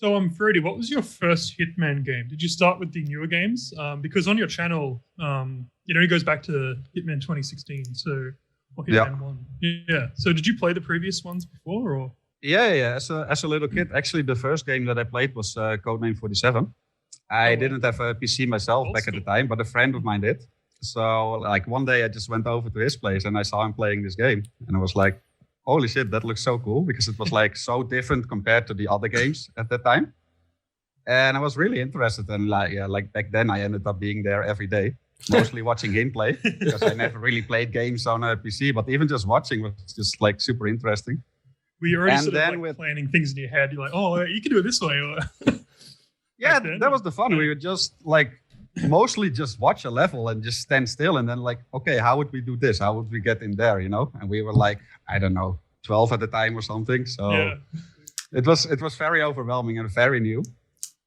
So, Freddie, what was your first Hitman game? Did you start with the newer games? Because on your channel, it only goes back to Hitman 2016, so or Hitman 1. Yeah. So, did you play the previous ones before, or? Yeah. As a little kid, actually, the first game that I played was Codename 47. I didn't have a PC myself back at the time, but a friend of mine did. So, like one day, I just went over to his place and I saw him playing this game, and I was like, holy shit, that looks so cool, because it was like so different compared to the other games at that time. And I was really interested, and like back then I ended up being there every day, mostly watching him play, because I never really played games on a PC, but even just watching was just like super interesting. Were you already planning things in your head? You're like, oh, you can do it this way. Or yeah, that was the fun. We would just like mostly just watch a level and just stand still, and then like, okay, how would we do this? How would we get in there? And we were like, I don't know, 12 at the time or something. So it was very overwhelming and very new.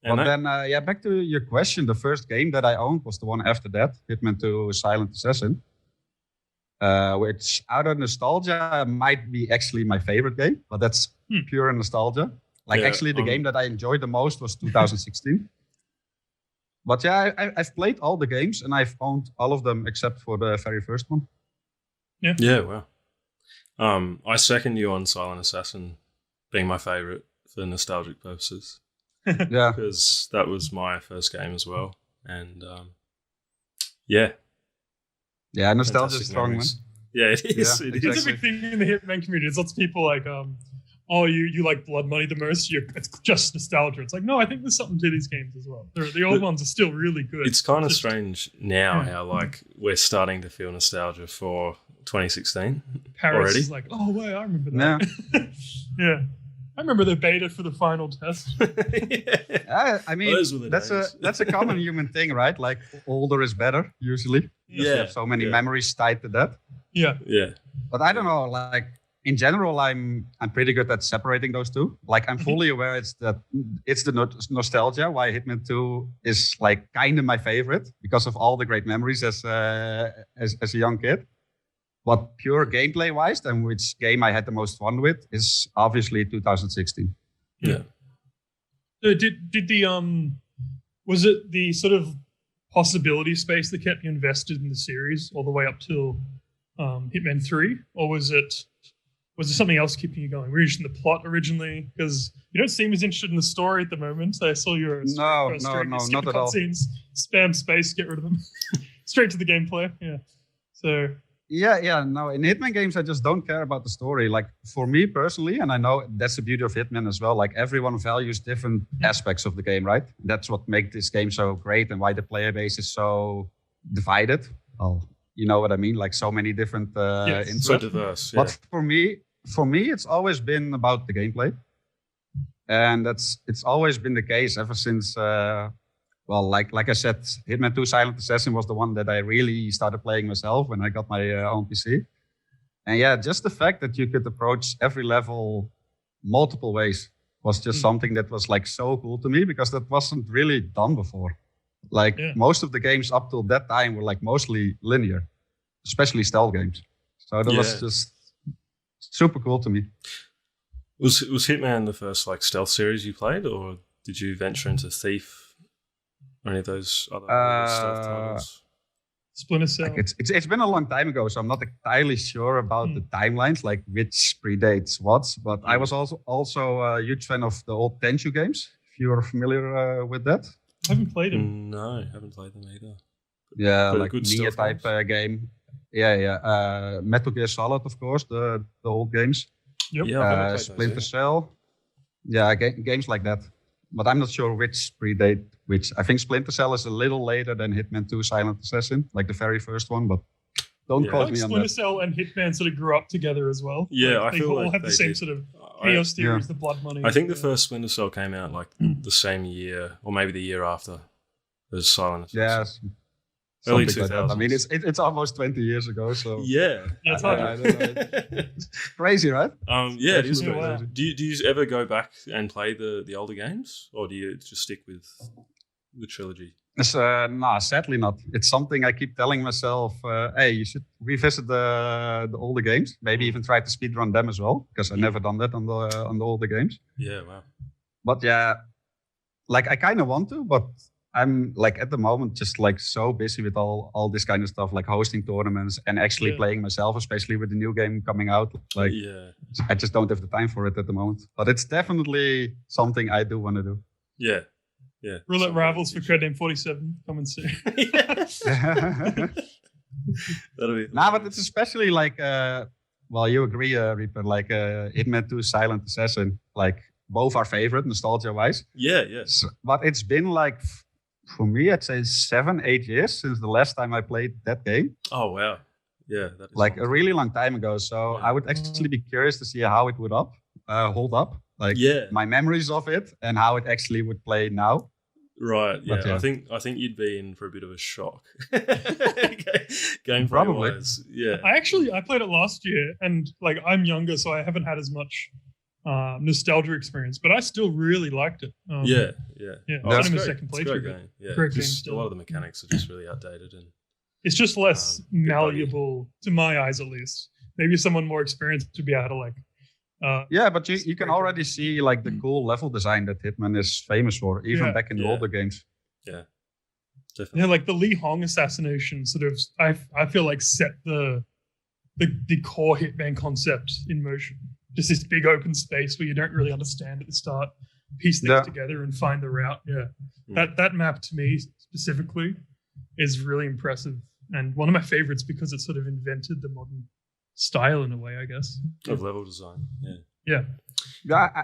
And then back to your question, the first game that I owned was the one after that, Hitman 2 Silent Assassin, which out of nostalgia might be actually my favorite game, but that's pure nostalgia. Like actually the game that I enjoyed the most was 2016. But yeah, I've played all the games and I've owned all of them except for the very first one. Yeah, wow. I second you on Silent Assassin being my favorite for nostalgic purposes. Yeah. Because that was my first game as well. And yeah. Yeah, nostalgia is strong, man. Yeah, it is. Yeah, it's a big thing in the Hitman community. There's lots of people like, oh, you like Blood Money the most? It's just nostalgia. It's like, no, I think there's something to these games as well. The old ones are still really good. It's kind of strange now how like we're starting to feel nostalgia for 2016 Paris already. Is like, oh, wait, I remember that. Yeah. I remember the beta for the final test. I mean, that's a common human thing, right? Like older is better, usually. You have so many memories tied to that. Yeah. But I don't know, like in general, I'm pretty good at separating those two. Like I'm fully aware it's the nostalgia why Hitman 2 is like kind of my favorite because of all the great memories as a young kid. But pure gameplay wise, and which game I had the most fun with is obviously 2016. Yeah. So did the was it the sort of possibility space that kept you invested in the series all the way up till Hitman 3, or was there something else keeping you going? Were you interested in the plot originally? Because you don't seem as interested in the story at the moment. I saw your no, not at all. Scenes, spam space, get rid of them. Straight to the gameplay. Yeah. So. Yeah. No, in Hitman games, I just don't care about the story. Like for me personally, and I know that's the beauty of Hitman as well. Like everyone values different aspects of the game, right? That's what makes this game so great and why the player base is so divided. Well, you know what I mean? Like so many different interests. So diverse. Yeah. But for me, it's always been about the gameplay, and it's always been the case ever since. Well, like I said, Hitman 2 Silent Assassin was the one that I really started playing myself when I got my own PC. And yeah, just the fact that you could approach every level multiple ways was just something that was like so cool to me because that wasn't really done before. Like most of the games up till that time were like mostly linear, especially stealth games. So that was just super cool to me. Was Hitman the first like stealth series you played, or did you venture into Thief? Or any of those other stealth titles? Splinter Cell. Like it's been a long time ago, so I'm not entirely sure about the timelines, like which predates what. But I was also a huge fan of the old Tenchu games. If you are familiar with that, I haven't played them. No, I haven't played them either. Yeah, like Nia type game. Yeah. Metal Gear Solid, of course, the old games. Yep. Yeah, Splinter Cell. Yeah, games like that. But I'm not sure which predate which. I think Splinter Cell is a little later than Hitman 2 Silent Assassin, like the very first one, but don't quote me on that. Splinter Cell and Hitman sort of grew up together as well. Yeah, like, I feel all like have the same sort of Chaos Theories, the Blood Money. I think the first Splinter Cell came out like the same year, or maybe the year after as Silent Assassin. Yeah. Early 2000s. Like I mean, it's almost 20 years ago, so yeah, it's hard. I don't know. It's crazy, right? Yeah, it is. Wow. Do you ever go back and play the older games, or do you just stick with the trilogy? Sadly not. It's something I keep telling myself. Hey, you should revisit the older games. Maybe even try to speedrun them as well, because I've never done that on the older games. Yeah, wow. But yeah, like I kind of want to, but I'm like at the moment just like so busy with all this kind of stuff, like hosting tournaments and actually playing myself, especially with the new game coming out. Like, I just don't have the time for it at the moment. But it's definitely something I do want to do. Yeah. Roulette Rivals for Codename 47 coming soon. That'll be. Nah, but it's especially like, well, you agree, Reaper, like Hitman 2, Silent Assassin, like both are favorite nostalgia-wise. Yeah. So, but it's been like, for me, I'd say 7-8 years since the last time I played that game. Oh, wow. Yeah. That is like a really long time ago. So I would actually be curious to see how it would hold up. Like my memories of it and how it actually would play now. Right. Yeah. I think you'd be in for a bit of a shock. Gameplay Probably. wise. Yeah. I played it last year, and like I'm younger, so I haven't had as much nostalgia experience, but I still really liked it. Yeah. That's a second playthrough. Game. Yeah. Great game A lot of the mechanics are just really outdated, and it's just less malleable to my eyes, at least. Maybe someone more experienced would be able to like. But you can already see like the cool level design that Hitman is famous for, even back in the older games. Yeah, definitely. Yeah, like the Li Hong assassination sort of, I feel like set the core Hitman concept in motion. Just this big open space where you don't really understand at the start, piece things together and find the route. Yeah, that map to me specifically is really impressive and one of my favorites because it sort of invented the modern style in a way, I guess. Of level design, yeah.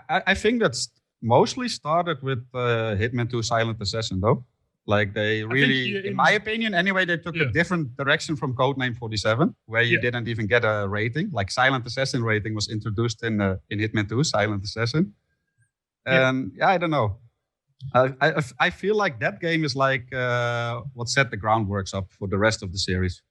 I think that's mostly started with Hitman 2 Silent Assassin, though. Like they really, in my opinion, anyway, they took a different direction from Codename 47, where you didn't even get a rating. Like Silent Assassin rating was introduced in Hitman 2 Silent Assassin. And I don't know. I feel like that game is like what set the groundworks up for the rest of the series.